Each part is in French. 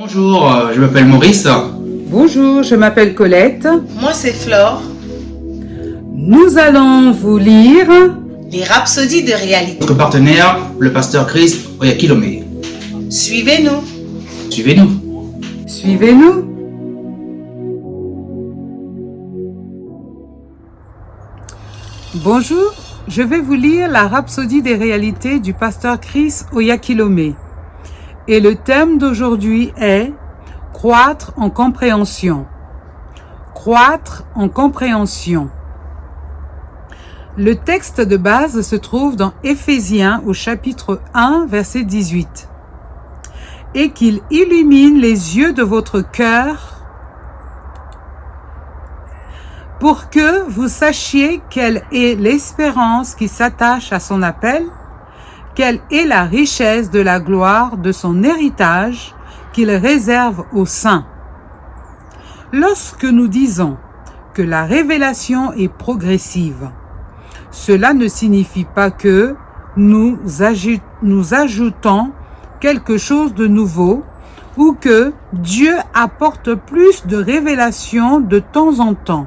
Bonjour, je m'appelle Maurice. Bonjour, je m'appelle Colette. Moi, c'est Flore. Nous allons vous lire Les rhapsodies de réalité. Notre partenaire, le pasteur Chris Oyakilome. Suivez-nous. Suivez-nous. Suivez-nous. Bonjour, je vais vous lire la rhapsodie des réalités du pasteur Chris Oyakilome. Et le thème d'aujourd'hui est croître en compréhension. Croître en compréhension. Le texte de base se trouve dans Éphésiens au chapitre 1, verset 18. Et qu'il illumine les yeux de votre cœur pour que vous sachiez quelle est l'espérance qui s'attache à son appel, quelle est la richesse de la gloire de son héritage qu'il réserve aux saints. Lorsque nous disons que la révélation est progressive, cela ne signifie pas que nous ajoutons quelque chose de nouveau ou que Dieu apporte plus de révélations de temps en temps.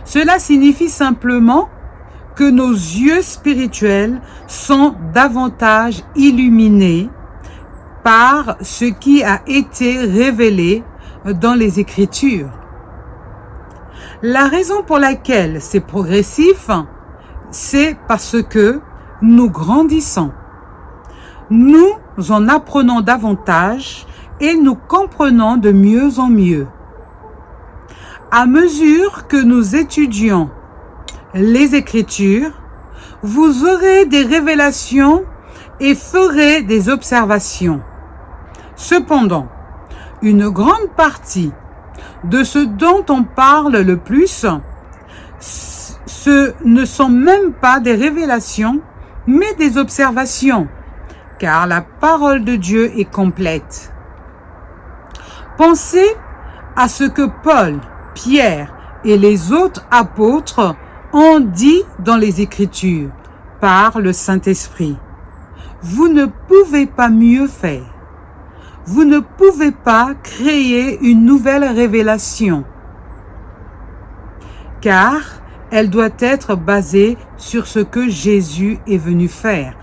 Cela signifie simplement que nos yeux spirituels sont davantage illuminés par ce qui a été révélé dans les Écritures. La raison pour laquelle c'est progressif, c'est parce que nous grandissons. Nous en apprenons davantage et nous comprenons de mieux en mieux. À mesure que nous étudions les Écritures, vous aurez des révélations et ferez des observations. Cependant, une grande partie de ce dont on parle le plus, ce ne sont même pas des révélations, mais des observations, car la parole de Dieu est complète. Pensez à ce que Paul, Pierre et les autres apôtres ont dit dans les Écritures par le Saint-Esprit. Vous ne pouvez pas mieux faire. Vous ne pouvez pas créer une nouvelle révélation, car elle doit être basée sur ce que Jésus est venu faire.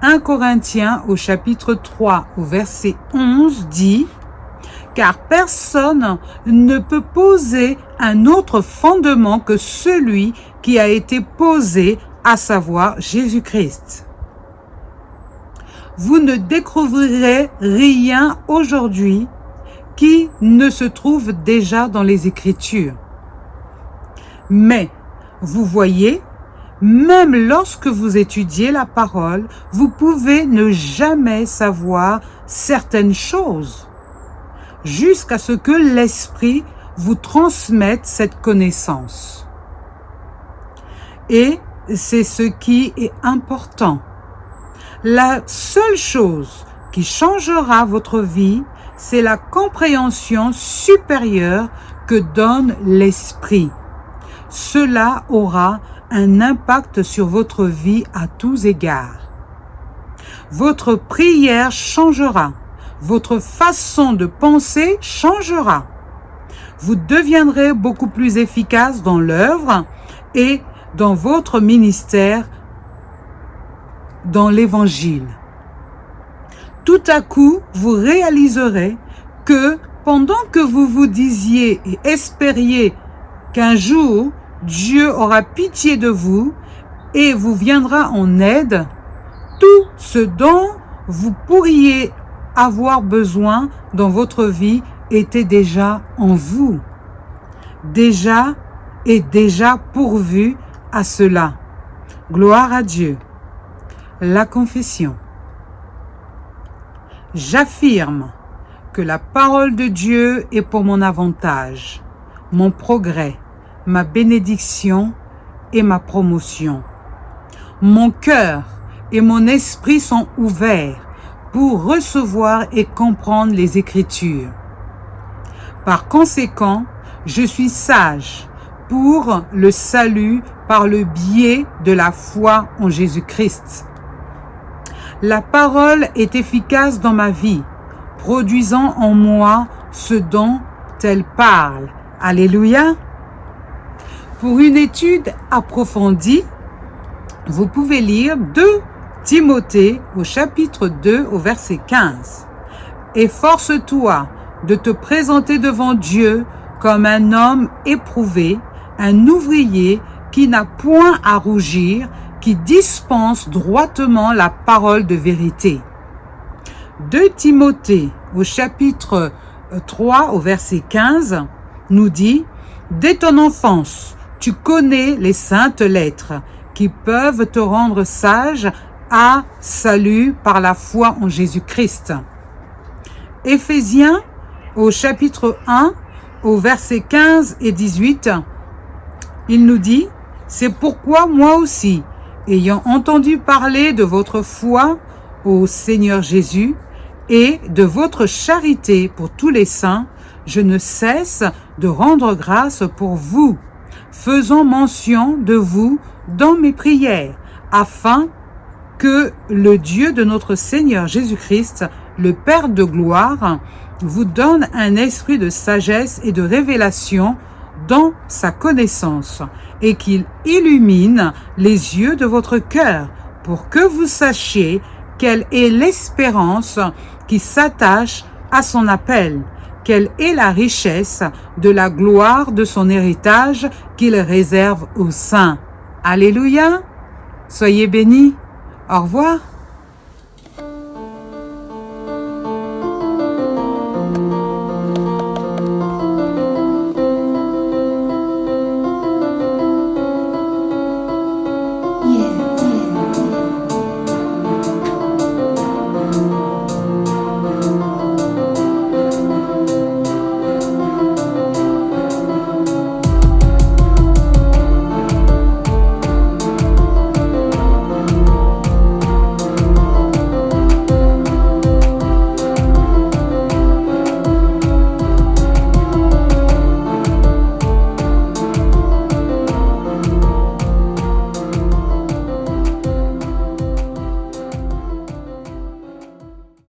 1 Corinthiens au chapitre 3 au verset 11 dit « Car personne ne peut poser un autre fondement que celui qui a été posé, à savoir Jésus-Christ. » Vous ne découvrirez rien aujourd'hui qui ne se trouve déjà dans les Écritures. Mais, vous voyez, même lorsque vous étudiez la parole, vous pouvez ne jamais savoir certaines choses, jusqu'à ce que l'Esprit vous transmette cette connaissance. Et c'est ce qui est important. La seule chose qui changera votre vie, c'est la compréhension supérieure que donne l'Esprit. Cela aura un impact sur votre vie à tous égards. Votre prière changera. Votre façon de penser changera. Vous deviendrez beaucoup plus efficace dans l'œuvre et dans votre ministère dans l'Évangile. Tout à coup, vous réaliserez que pendant que vous vous disiez et espériez qu'un jour, Dieu aura pitié de vous et vous viendra en aide, tout ce dont vous pourriez avoir besoin dans votre vie était déjà en vous. Déjà pourvu à cela. Gloire à Dieu. La confession. J'affirme que la parole de Dieu est pour mon avantage, mon progrès, ma bénédiction et ma promotion. Mon cœur et mon esprit sont ouverts pour recevoir et comprendre les Écritures. Par conséquent, je suis sage pour le salut par le biais de la foi en Jésus-Christ. La parole est efficace dans ma vie, produisant en moi ce dont elle parle. Alléluia. Pour une étude approfondie, vous pouvez lire 2 Timothée au chapitre 2 au verset 15. Efforce-toi de te présenter devant Dieu comme un homme éprouvé, un ouvrier qui n'a point à rougir, qui dispense droitement la parole de vérité. 2 Timothée au chapitre 3 au verset 15 nous dit « Dès ton enfance, tu connais les saintes lettres qui peuvent te rendre sage à salut par la foi en Jésus-Christ. » Éphésiens au chapitre 1 au verset 15 et 18, il nous dit « C'est pourquoi moi aussi, ayant entendu parler de votre foi au Seigneur Jésus et de votre charité pour tous les saints, je ne cesse de rendre grâce pour vous, faisant mention de vous dans mes prières, afin que le Dieu de notre Seigneur Jésus-Christ, le Père de gloire, vous donne un esprit de sagesse et de révélation dans sa connaissance, et qu'il illumine les yeux de votre cœur, pour que vous sachiez quelle est l'espérance qui s'attache à son appel, quelle est la richesse de la gloire de son héritage qu'il réserve aux saints. Alléluia! Soyez bénis. Au revoir.